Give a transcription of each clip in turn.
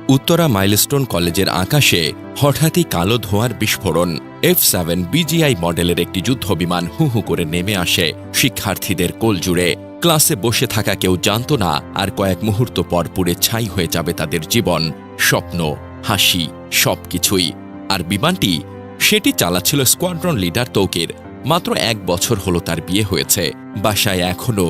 Uttara milestone কলেজের আকাশে হঠাৎই কালো ধোঁয়ার বিস্ফোরণ। F-7 BGI মডেলের একটি যুদ্ধবিমান হু হু করে নেমে আসে শিক্ষার্থীদের কোল জুড়ে। ক্লাসে বসে থাকা কেউ জানত না আর কয়েক মুহূর্ত পর পুড়ে ছাই হয়ে যাবে তাদের জীবন, স্বপ্ন, হাসি, সবকিছুই। আর বিমানটি সেটি চালাচ্ছিল স্কোয়াড্রন লিডার তৌকির। মাত্র 1 বছর হলো তার বিয়ে হয়েছে। বাসায় এখনো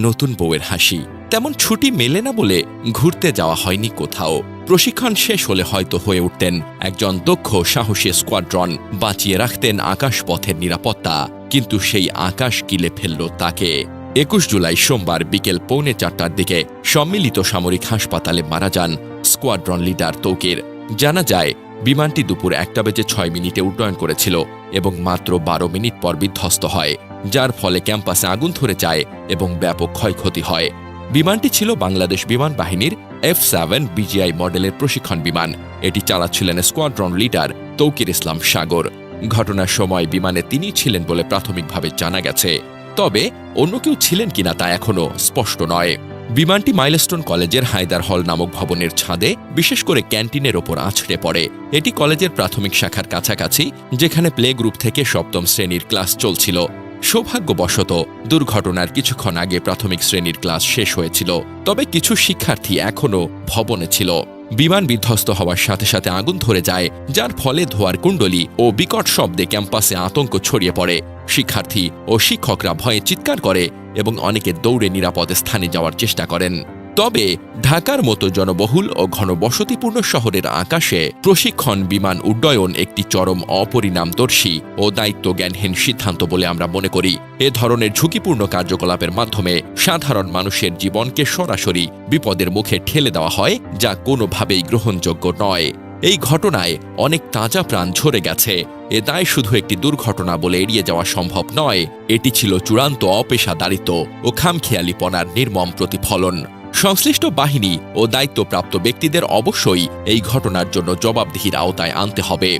নতুন বউয়ের হাসি। তেমন ছুটি মেলে না বলে ঘুরতে যাওয়া হয়নি কোথাও। প্রশিক্ষণ শেষ হলে হয়তো হয়ে উঠতেন একজন দক্ষ সাহসী স্কোয়াড্রন, বাঁচিয়ে রাখতেন আকাশপথের নিরাপত্তা। কিন্তু সেই আকাশ কিলে ফেলল তাকে। 21 জুলাই সোমবার বিকেল 3:45টার দিকে সম্মিলিত সামরিক হাসপাতালে মারা যান স্কোয়াড্রন লিডার তৌকির। জানা যায় বিমানটি দুপুর 1:06 উড্ডয়ন করেছিল এবং মাত্র 12 মিনিট পর বিধ্বস্ত হয়, যার ফলে ক্যাম্পাসে আগুন ধরে যায় এবং ব্যাপক ক্ষয়ক্ষতি হয়। বিমানটি ছিল বাংলাদেশ বিমান বাহিনীর F-7 BGI মডেলের প্রশিক্ষণ বিমান। এটি চালাচ্ছিলেন স্কোয়াড্রন লিডার তৌকির ইসলাম সাগর। ঘটনার সময় বিমানে তিনি ছিলেন বলে প্রাথমিকভাবে জানা গেছে, তবে অন্য কেউ ছিলেন কিনা তা এখনও স্পষ্ট নয়। বিমানটি মাইলস্টোন কলেজের হায়দার হল নামক ভবনের ছাদে, বিশেষ করে ক্যান্টিনের ওপর আছড়ে পড়ে। এটি কলেজের প্রাথমিক শাখার কাছাকাছি, যেখানে প্লে গ্রুপ থেকে 7ম শ্রেণীর ক্লাস চলছিল। সৌভাগ্যবশত দুর্ঘটনার কিছুক্ষণ আগে প্রাথমিক শ্রেণীর ক্লাস শেষ হয়েছিল, তবে কিছু শিক্ষার্থী এখনও ভবনে ছিল। বিমান বিধ্বস্ত হওয়ার সাথে সাথে আগুন ধরে যায়, যার ফলে ধোঁয়ার কুণ্ডলী ও বিকট শব্দে ক্যাম্পাসে আতঙ্ক ছড়িয়ে পড়ে। শিক্ষার্থী ও শিক্ষকরা ভয়ে চিৎকার করে এবং অনেকে দৌড়ে নিরাপদ স্থানে যাওয়ার চেষ্টা করেন। তবে ঢাকার মতো জনবহুল ও ঘনবসতিপূর্ণ শহরের আকাশে প্রশিক্ষণ বিমান উড্ডয়ন একটি চরম অপরিণামদর্শী ও দায়িত্বজ্ঞানহীন সিদ্ধান্ত বলে আমরা মনে করি। এ ধরনের ঝুঁকিপূর্ণ কার্যকলাপের মাধ্যমে সাধারণ মানুষের জীবনকে সরাসরি বিপদের মুখে ঠেলে দেওয়া হয়, যা কোনোভাবেই গ্রহণযোগ্য নয়। এই ঘটনায় অনেক তাজা প্রাণ ঝরে গেছে। এ দায় শুধু একটি দুর্ঘটনা বলে এড়িয়ে যাওয়া সম্ভব নয়, এটি ছিল চূড়ান্ত অপেশাদারিত্ব ও খামখেয়ালিপনার নির্মম প্রতিফলন। সংশ্লিষ্ট বাহিনী ও দায়িত্বপ্রাপ্ত ব্যক্তিদের অবশ্যই এই ঘটনার জন্য জবাবদিহির আওতায় আনতে হবে।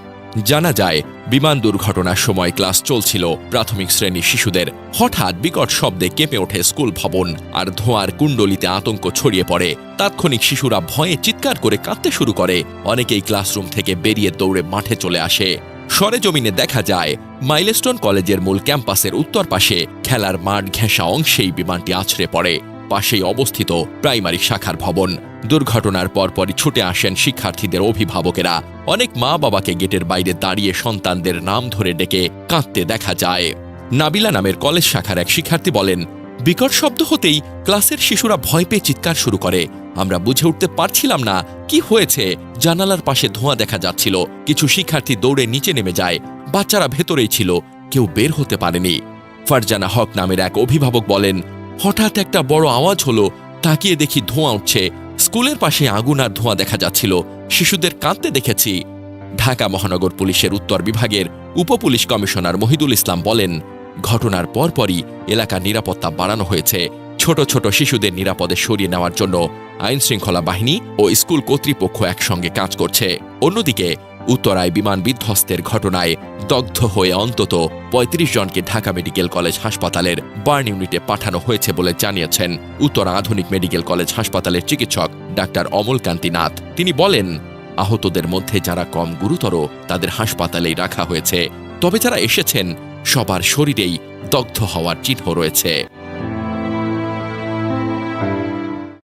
জানা যায় বিমান দুর্ঘটনার সময় ক্লাস চলছিল প্রাথমিক শ্রেণীর শিশুদের। হঠাৎ বিকট শব্দে কেঁপে ওঠে স্কুল ভবন, আর ধোঁয়ার কুণ্ডলিতে আতঙ্ক ছড়িয়ে পড়ে। তাৎক্ষণিক শিশুরা ভয়ে চিৎকার করে কাঁদতে শুরু করে। অনেকেই ক্লাসরুম থেকে বেরিয়ে দৌড়ে মাঠে চলে আসে। সরেজমিনে দেখা যায় মাইলস্টোন কলেজের মূল ক্যাম্পাসের উত্তর পাশে খেলার মাঠ ঘেঁষা অংশেই বিমানটি আছড়ে পড়ে। পাশেই অবস্থিত প্রাইমারি শাখার ভবন। দুর্ঘটনার পরপরই ছুটে আসেন শিক্ষার্থীদের অভিভাবকেরা। অনেক মা বাবাকে গেটের বাইরে দাঁড়িয়ে সন্তানদের নাম ধরে ডেকে কাঁদতে দেখা যায়। নাবিলা নামের কলেজ শাখার এক শিক্ষার্থী বলেন, বিকট শব্দ হতেই ক্লাসের শিশুরা ভয় পেয়ে চিৎকার শুরু করে। আমরা বুঝে উঠতে পারছিলাম না কি হয়েছে। জানালার পাশে ধোঁয়া দেখা যাচ্ছিল। কিছু শিক্ষার্থী দৌড়ে নিচে নেমে যায়। বাচ্চারা ভেতরেই ছিল, কেউ বের হতে পারেনি। ফারজানা হক নামের এক অভিভাবক বলেন, হঠাৎ একটা বড় আওয়াজ হলো, তাকিয়ে দেখি ধোঁয়া উঠছে। স্কুলের পাশে আগুন আর ধোঁয়া দেখা যাচ্ছিল। শিশুদের কাঁদতে দেখেছি। ঢাকা মহানগর পুলিশের উত্তর বিভাগের উপপুলিশ কমিশনার মহিদুল ইসলাম বলেন, ঘটনার পরপরই এলাকার নিরাপত্তা বাড়ানো হয়েছে। ছোট ছোট শিশুদের নিরাপদে সরিয়ে নেওয়ার জন্য আইনশৃঙ্খলা বাহিনী ও স্কুল কর্তৃপক্ষ একসঙ্গে কাজ করছে। অন্যদিকে উত্তরায় বিমান বিধ্বস্তের ঘটনায় দগ্ধ হয়ে অন্তত ৩৫ জনকে ঢাকা মেডিকেল কলেজ হাসপাতালের বার্ন ইউনিটে পাঠানো হয়েছে বলে জানিয়েছেন উত্তরা আধুনিক মেডিকেল কলেজ হাসপাতালের চিকিৎসক ডাক্তার অমলকান্তি নাথ। তিনি বলেন, আহতদের মধ্যে যারা কম গুরুতর তাদের হাসপাতালেই রাখা হয়েছে, তবে যারা এসেছেন সবার শরীরেই দগ্ধ হওয়ার চিহ্ন রয়েছে।